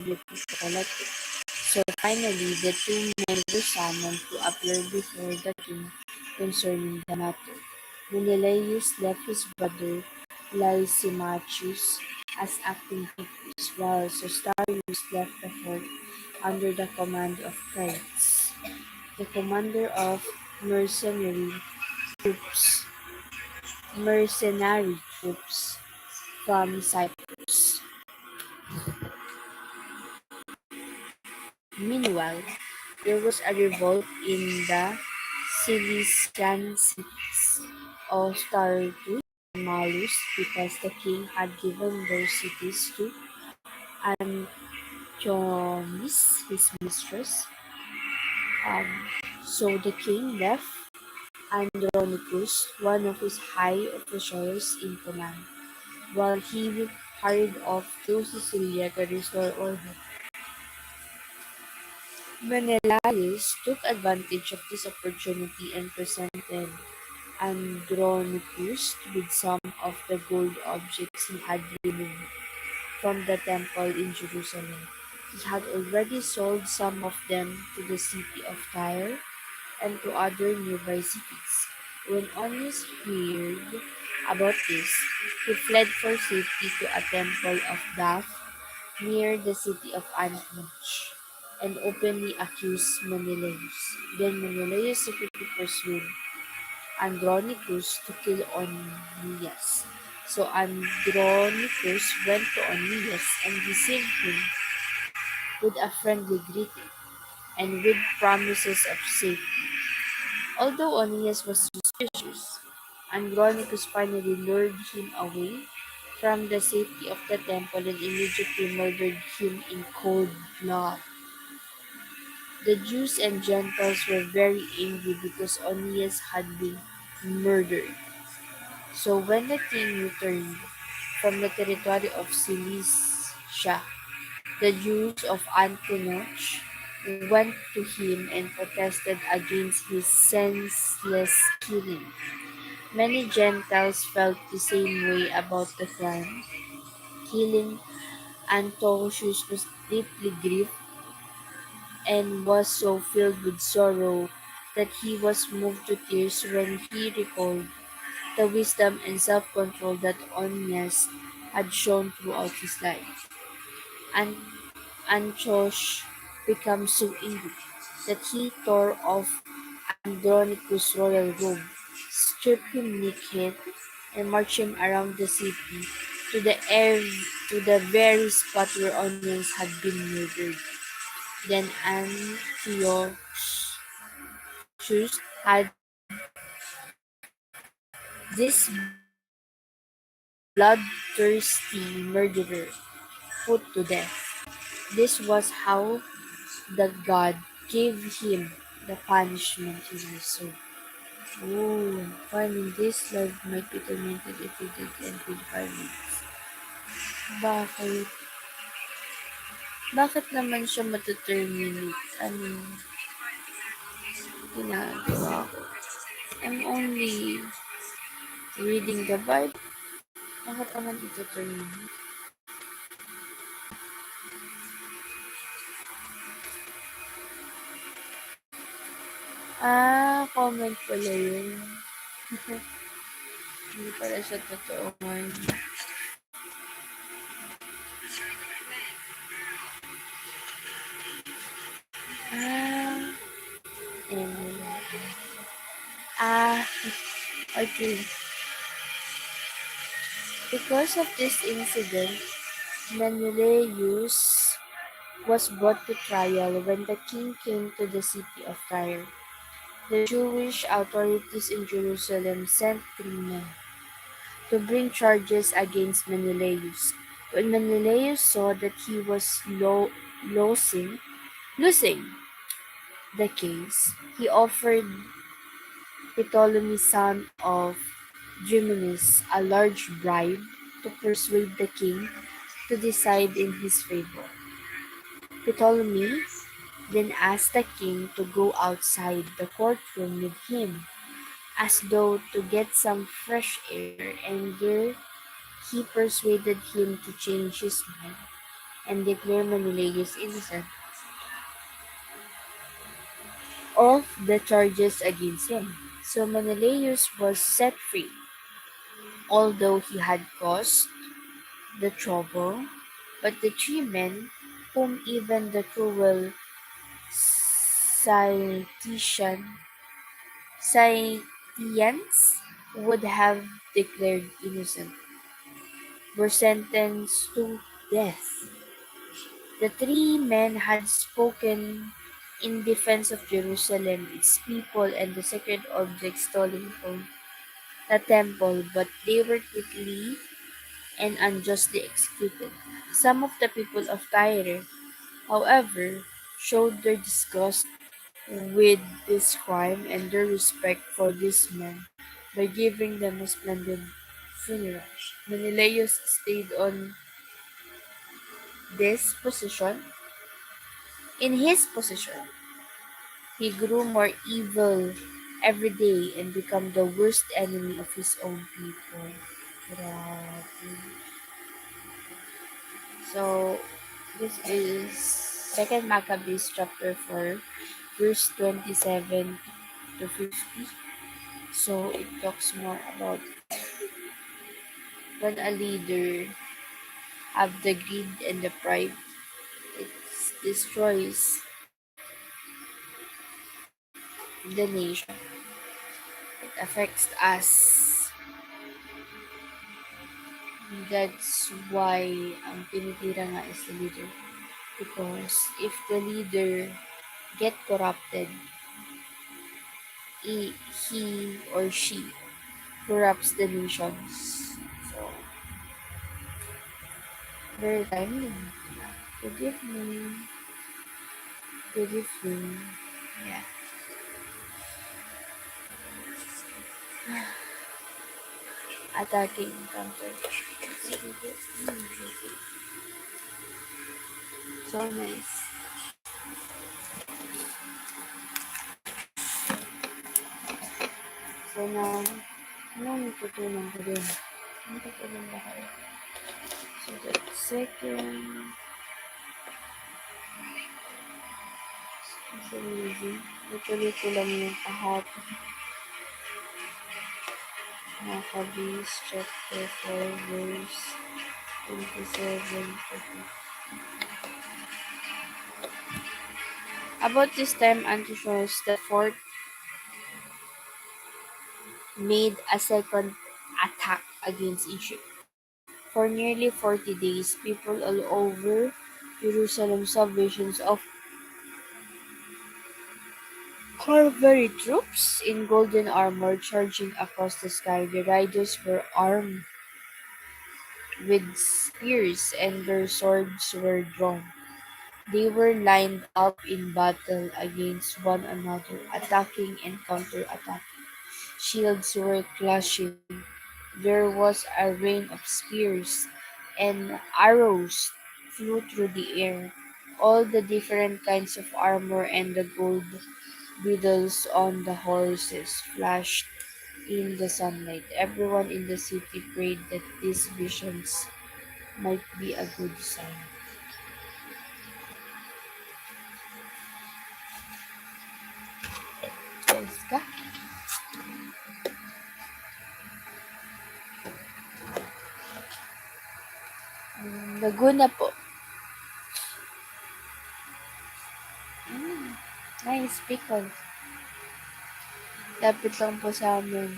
abilities to collect it. So finally, the two men were summoned to appear before the king concerning the matter. Menelaus left his brother Lysimachus as acting chief priest, while Sostarius left the fort under the command of Crates, the commander of mercenary troops mercenary troops from Cyprus. Meanwhile, there was a revolt in the Cilician cities of Startus and Malus because the king had given their cities to Antiochus, his mistress. So the king left Andronicus, one of his high officials, in command, while he hurried off to Sicilia to restore order. Menelaus took advantage of this opportunity and presented Andronicus with some of the gold objects he had removed from the temple in Jerusalem. He had already sold some of them to the city of Tyre and to other nearby cities. When Onias heard about this, he fled for safety to a temple of Bath near the city of Antioch and openly accused Menelaus. Then Menelaus secretly pursued Andronicus to kill Onias. So Andronicus went to Onias and received him with a friendly greeting and with promises of safety. Although Onias was suspicious, Andronicus finally lured him away from the safety of the temple and immediately murdered him in cold blood. The Jews and Gentiles were very angry because Onias had been murdered. So when the king returned from the territory of Cilicia, the Jews of Antioch went to him and protested against his senseless killing. Many Gentiles felt the same way about the crime. Killing Antiochus was deeply grieved and was so filled with sorrow that he was moved to tears when he recalled the wisdom and self-control that Onias had shown throughout his life. And Antiochus became so angry that he tore off Andronicus' royal robe, stripped him naked, and marched him around the city to the air to the very spot where Onias had been murdered. Then Antiochus had this bloodthirsty murderer put to death. This was how the god gave him the punishment he deserved. Oh, finding this life might be tormented if he did end with violence. Bakit? Bakit naman siya matuterminate? Ano ginagawa ko? I'm only reading the Bible. Bakit naman ito terminate? Comment pala yun. Hindi pala siya totoo ngayon. Anyway. Okay. Because of this incident, Menelaus was brought to trial when the king came to the city of Tyre. The Jewish authorities in Jerusalem sent 3 men to bring charges against Menelaus. When Menelaus saw that he was losing the case, he offered Ptolemy, son of Eumenes, a large bribe to persuade the king to decide in his favor. Ptolemy then asked the king to go outside the courtroom with him, as though to get some fresh air, and there he persuaded him to change his mind and declare Menelaus innocent of the charges against him. So Menelaus was set free, although he had caused the trouble. But the three men, whom even the cruel Cyrtesian Scythians would have declared innocent, were sentenced to death. The three men had spoken in defense of Jerusalem, its people, and the sacred objects stolen from the temple, but they were quickly and unjustly executed. Some of the people of Tyre, however, showed their disgust with this crime and their respect for these men by giving them a splendid funeral. Menelaus stayed on this position. In his position, he grew more evil every day and became the worst enemy of his own people. Grabe. So, this is Second Maccabees chapter 4, verse 27 to 50. So, it talks more about when a leader have the greed and the pride, it destroys the nation. It affects us. That's why ang tinitira nga is the leader. Because if the leader get corrupted, he or she corrupts the nations. So, very timely. Good evening. Good evening. Yeah. Attacking counter. So nice. So now, ano natutunan ko din? Natutunan ba kayo? So the second is amazing. Natuloy ko lang yung kahapon. Maccabees chapter 4 verse 27 to 50. About this time, Antiochus the fourth made a second attack against Egypt. For nearly 40 days, people all over Jerusalem saw visions of cavalry troops in golden armor charging across the sky. The riders were armed with spears and their swords were drawn. They were lined up in battle against one another, attacking and counterattacking. Shields were clashing. There was a rain of spears, and arrows flew through the air. All the different kinds of armor and the gold bridles on the horses flashed in the sunlight. Everyone in the city prayed that these visions might be a good sign. Jessica? Laguna po. Mm, nice pickle. Lapit lang po sa amin.